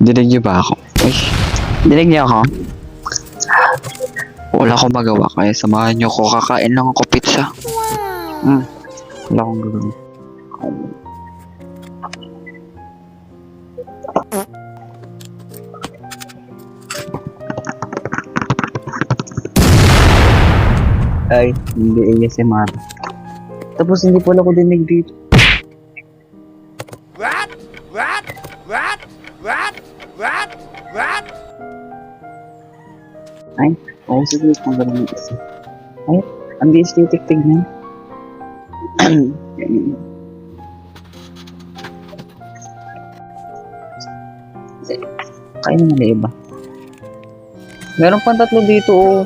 Dinig niyo ba ako? Uy, dinig niyo ako? Wala akong magawa kaya samahan niyo ko. Kakain lang ako pizza. Wala akong gagawin. Ay, hindi ASMR. Tapos hindi pala ko dinig dito. What? What? What? What? What? What? Ay, oo sige, tanggalin mo isa. Ay, ang aesthetic tignan. Kaya naman na iba. Meron pang tatlo dito oh.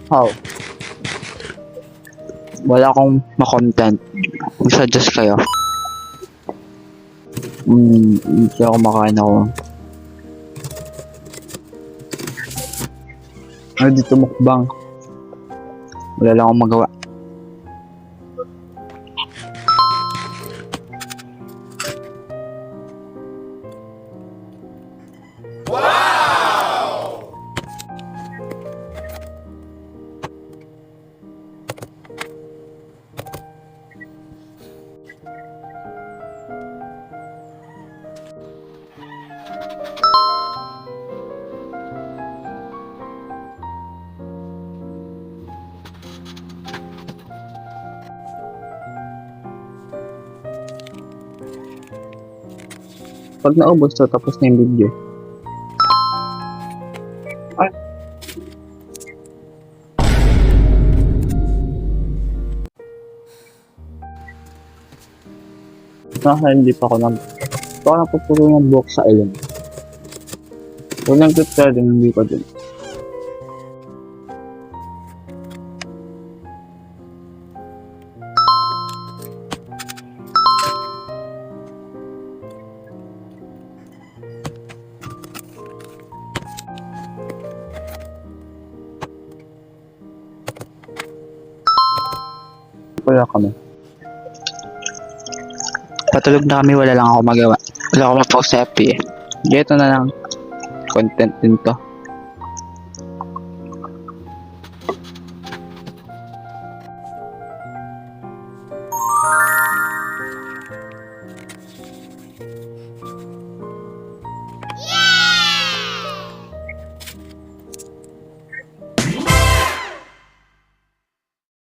How? Wala akong ma-content. Suggest kayo. Hindi ako makain ako. Ano dito mukbang? Wala lang akong magawa. Pag naubos to, tapos na yung video. Ay. Hindi pa ako napupuro ng buhok sa ilong. Kung nag-clip ka din, hindi ko din. Wala kami. Patulog na kami, wala lang ako magawa. Wala ako mag-post sa FB eh. Ito na lang. Content din to.